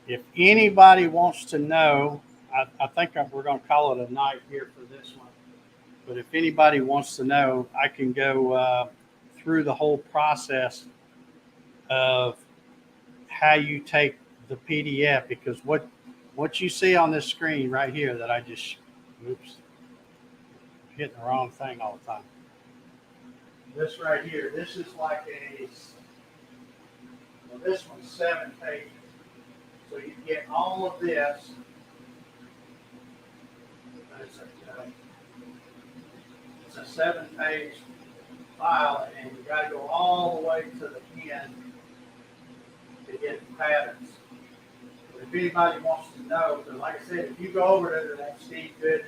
If anybody wants to know, I think we're going to call it a night here for this one. But if anybody wants to know, I can go through the whole process of how you take the PDF, because what you see on this screen right here that I just, hitting the wrong thing all the time. This right here, this is like this one's 7 pages. So you get all of this. It's a 7-page file, and you got to go all the way to the end to get the patterns. But if anybody wants to know, because like I said, if you go over to that Steve Good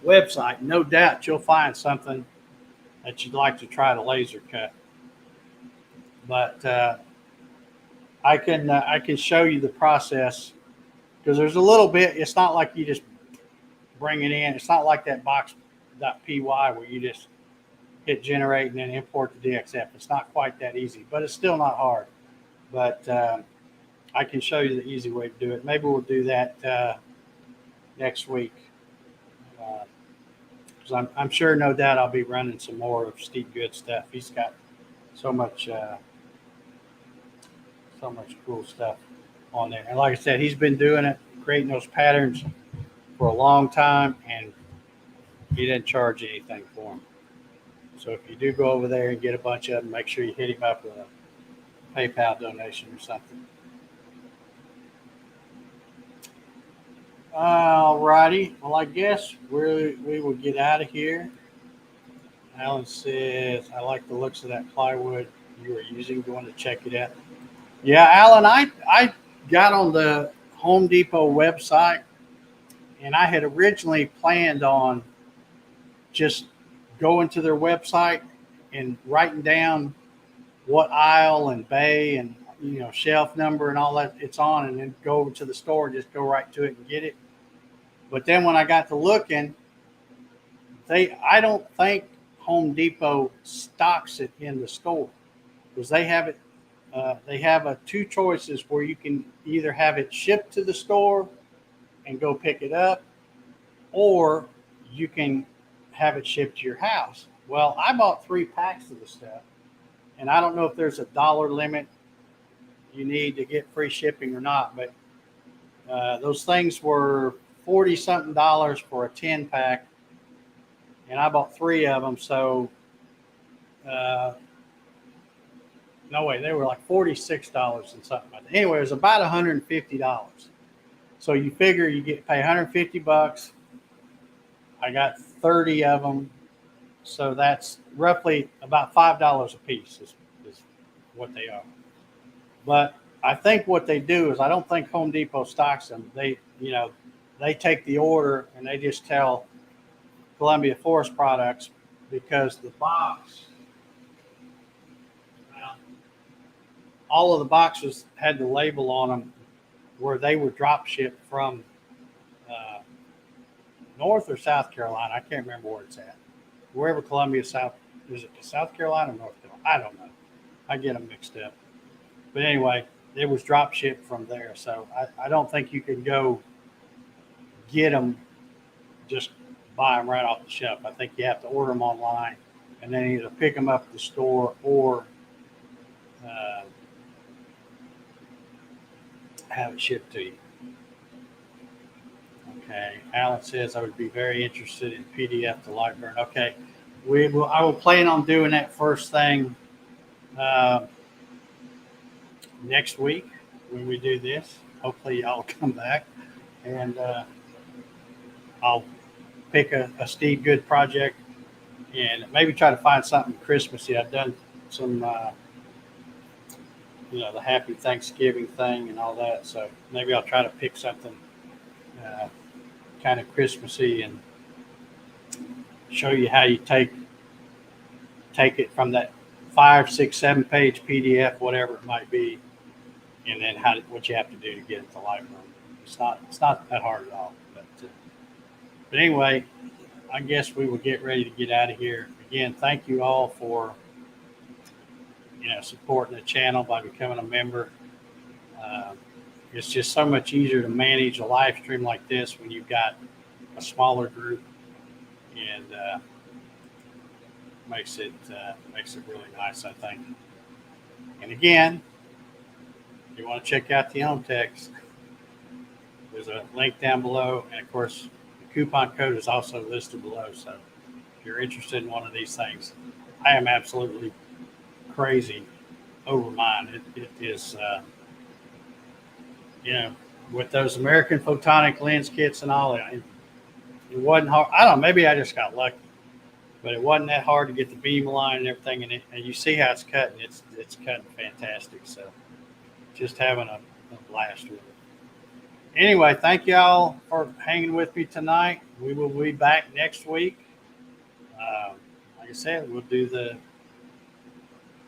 website, no doubt you'll find something that you'd like to try to laser cut. But I can show you the process, because there's a little bit. It's not like you just bring it in. It's not like that box.py where you just hit generate and then import the DXF. It's not quite that easy, but it's still not hard. But I can show you the easy way to do it. Maybe we'll do that next week. Because I'm sure, no doubt, I'll be running some more of Steve Good stuff. He's got so much cool stuff on there. And like I said, he's been doing it, creating those patterns for a long time, and he didn't charge anything for them. So if you do go over there and get a bunch of them, make sure you hit him up with a PayPal donation or something. All righty. Well, I guess we will get out of here. Alan says, I like the looks of that plywood you were using. Going to check it out. Yeah, Alan, I got on the Home Depot website, and I had originally planned on just going to their website and writing down what aisle and bay and shelf number and all that it's on, and then go over to the store and just go right to it and get it. But then when I got to looking, I don't think Home Depot stocks it in the store, because they have it. They have 2 choices where you can either have it shipped to the store and go pick it up, or you can have it shipped to your house. Well, I bought 3 packs of the stuff, and I don't know if there's a dollar limit you need to get free shipping or not, but those things were $40-something for a 10-pack, and I bought 3 of them. So no way, they were like $46 and something like that. Anyway, it was about $150. So you figure you pay $150. I got 30 of them, so that's roughly about $5 a piece is what they are. But I think what they do is, I don't think Home Depot stocks them. They take the order and they just tell Columbia Forest Products, because the box, all of the boxes had the label on them where they were drop shipped from North or South Carolina. I can't remember where it's at. Wherever Columbia, is it South Carolina or North Carolina? I don't know. I get them mixed up. But anyway, it was drop shipped from there. So I don't think you can go get them, just buy them right off the shelf. I think you have to order them online and then either pick them up at the store or uh, have it shipped to you. Okay. Alan says I would be very interested in PDF to Lightburn. Okay. I will plan on doing that first thing uh, next week when we do this. Hopefully y'all come back and I'll pick a Steve Good project and maybe try to find something Christmassy. I've done some, the Happy Thanksgiving thing and all that. So maybe I'll try to pick something uh, kind of Christmassy and show you how you take it from that 5, 6, 7 page PDF, whatever it might be, and then what you have to do to get it to Lightroom. It's not that hard at all. But anyway, I guess we will get ready to get out of here. Again, thank you all for supporting the channel by becoming a member. It's just so much easier to manage a live stream like this when you've got a smaller group, and makes it really nice, I think. And again, if you want to check out the Omtechs, there's a link down below, and of course, the coupon code is also listed below. So if you're interested in one of these things, I am absolutely crazy over mine. It is, with those American Photonic lens kits and all that, it wasn't hard. I don't know, maybe I just got lucky, but it wasn't that hard to get the beam line and everything in it. And you see how it's cutting. It's cutting fantastic. So just having a blast with it. Anyway, thank y'all for hanging with me tonight. We will be back next week. Like I said, we'll do the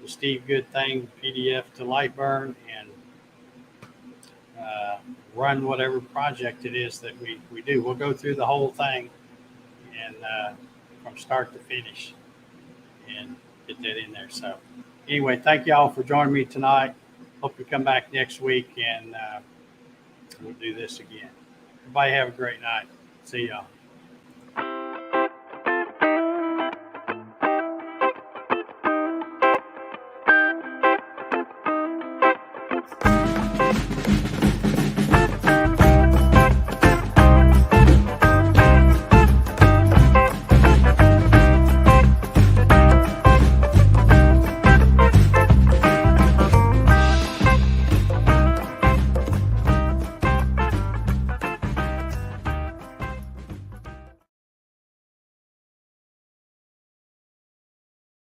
Steve Good thing, PDF to Lightburn, and run whatever project it is that we do. We'll go through the whole thing and from start to finish and get that in there. So anyway, thank y'all for joining me tonight. Hope you come back next week and we'll do this again. Everybody have a great night. See y'all.